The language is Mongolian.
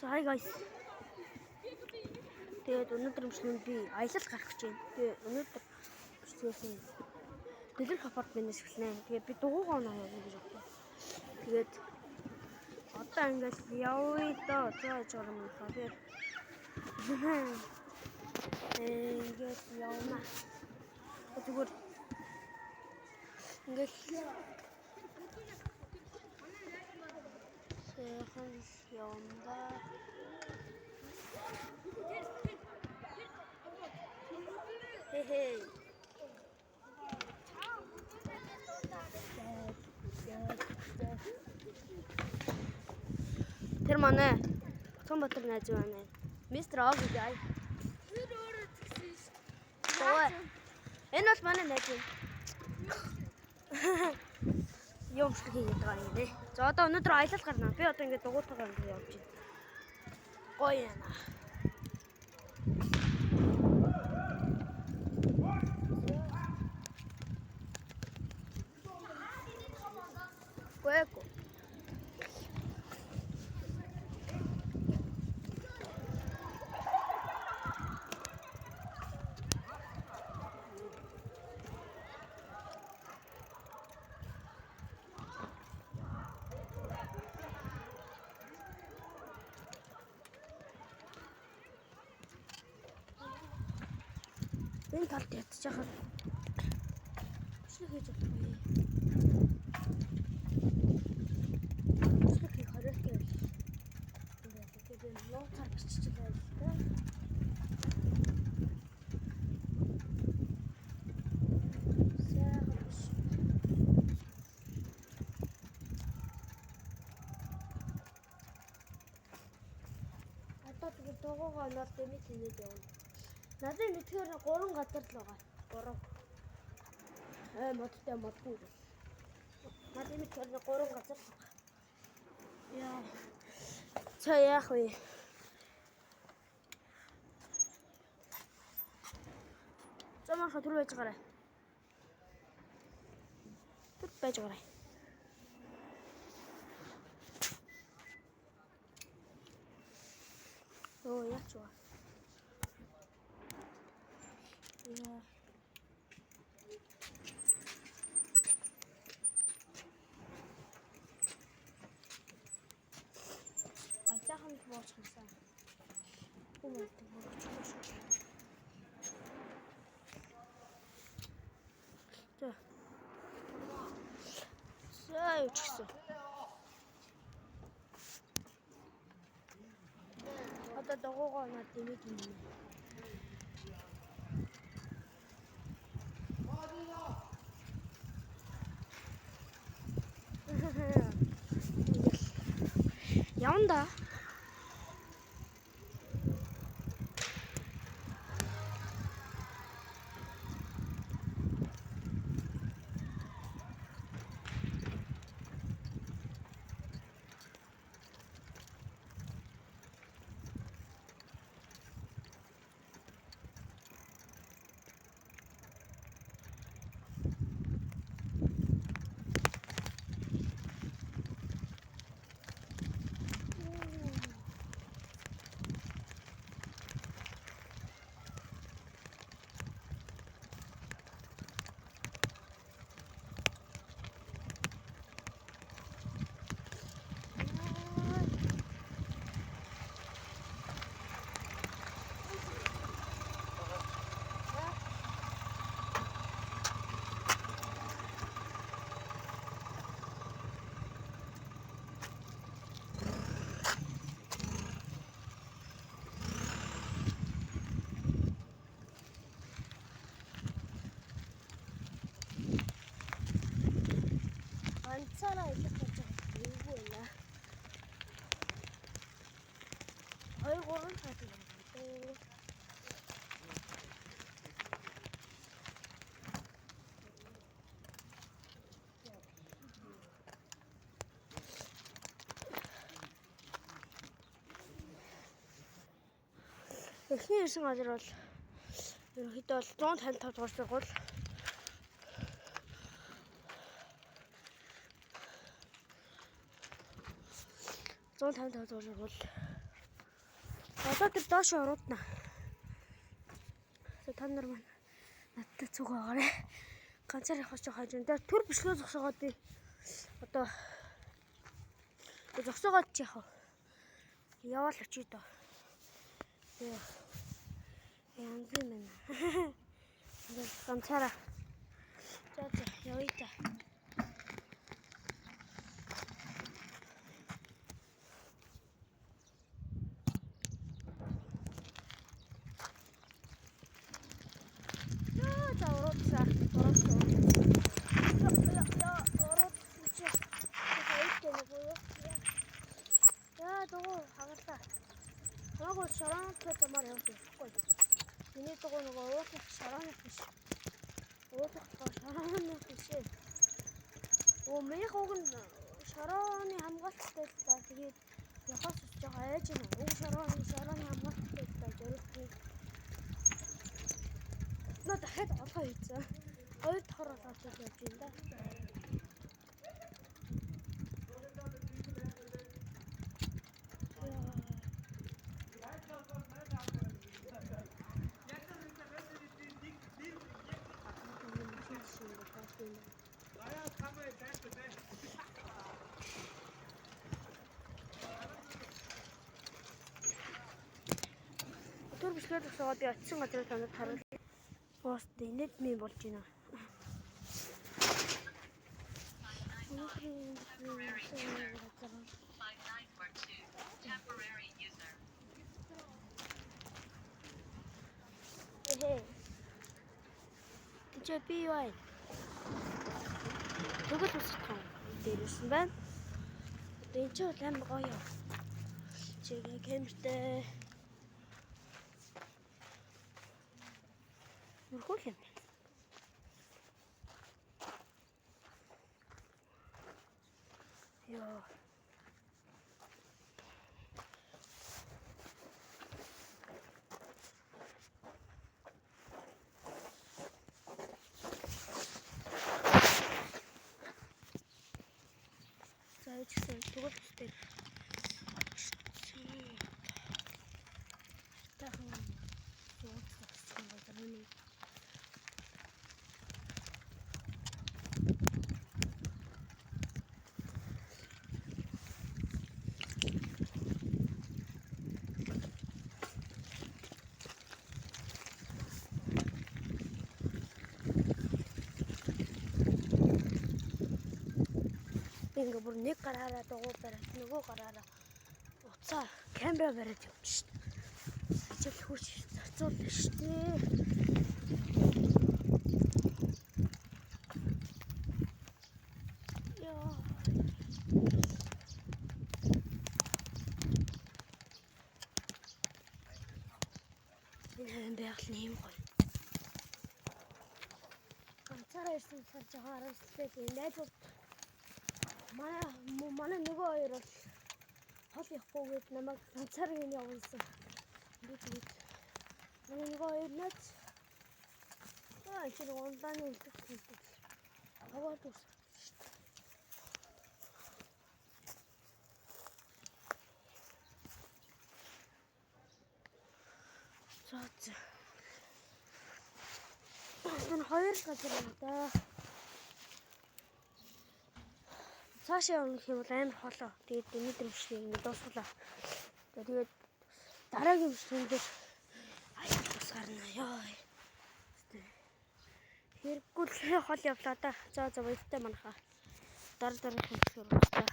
So hi guys. Тэгээд өнөөдөр би аялал гарах гэж байна. Тэгээд өнөөдөр бичлээсэн дэлгэрэх апартментээс эхэлнэ. Тэгээд би дугуйгаа оноо явуулна гэж бодсон. Тэгээд одоо ингээд явъя доо. За жоо юм хаа. Тэгээд ингээд явна. Зүгээр ингээд сайхан явна. Hey. Тэр манай Цонбатар найз байна. Мистер Ог гай. Энэ бол манай найз юм. Юм шиг хийгээд байгаа юм нэ. За одоо өнөөдөр аялал гарна. Би одоо ингээд дугуйтайгаа ингээд явж байна. Гоё яана. Гоёко. Энэ талд ятж яхад шил хийж өгдөггүй. Шил хийх хориотой байл. Тэгээд ноутаар бичиж байл та. Одоо тэгээд дугуйгаа оноор дэмэт хийгээд явна. Надад мэдхээр 3 газар л байгаа. 3. Модтой модгүй. Надад мэдхээр 3 газар л байгаа. Яа. За яах вэ? Замаа түр байж гараа. Түр байж гараа. Оо яач вэ? Яа. Айцаахан бооч хансан. Хүмүүст бооч. За. Сая үчсэн. Одоо дагуугаа над дэмэд юм. Явна. Анцаараа идэх гэж байна. 2-3 цаг юм. Эхний ирсэн газар бол ерөнхийдөө бол 155 дугаар сургууль. Зон 55 дугаар сургууль. Одоо тэр доош оруудна. Та нар маань надтай цуг байгаарэ. Ганцаар явах гэж хажууд дээр төр бичлээ зогсоогоод би одоо зогсоогоод ч яах вэ? Яваал очие доо. Янз юм байна. Ганцаараа. За явъя та. Шаран пэтэмар явахгүй. Миний дугуй нөгөө уудлах шаран биш. Уудлах шаран биш. Минийх уг нь шараны хамгаалттай л да. Тэгээд яхаас ч жоо айж байна. Уг шараны хамгаалттай л да. Зориулгүй. Наа дахиад олгоо хийцээ. Хоёр давхар олгож явж байна да. Төр бичлээ зогсоогоод би очисон газар танад харуулъя. Пост инээд ми болж байна. Тэжээ би юу аа? Тэгвэл усах дээрсэн байна. Одоо энэ ч бол амар гоё. Чигээ камертай. Мөрхөл юм. Яа. Зайчсан тэгвэл үстэй. Тахан зурцсан газар юм. Ингээ бүр нэг гараараа дугуй бариад нөгөө гараараа уцаа камера бариад явж шít. Ажил хурц зарцуулна шít. Яа. Энэ байгаль нь юм гоё. Ганцаараа ирсэн сарж байгаа араас тэгээд найзууд Манай нөгөө хоёр бол хол явахгүйгээд намайг ганцаар юм явуулсан. Би тэгээд манай нөгөө хоёр найз чи онлайн үлдэх хийдэг. Аваад үс. За. Энэ хоёр газар юм да. Цаашаа явах юм бол амар холоо. Тэгээд өнөөдөр мөчнийг дуусгалаа. Тэгээд дараагийн мөчнүүдээр аяг бас гарна ёо. Хэрэггүй хол явлаа да. За баяртай манайхаа. Дараа дараагийн мөчөөр уулзлаа.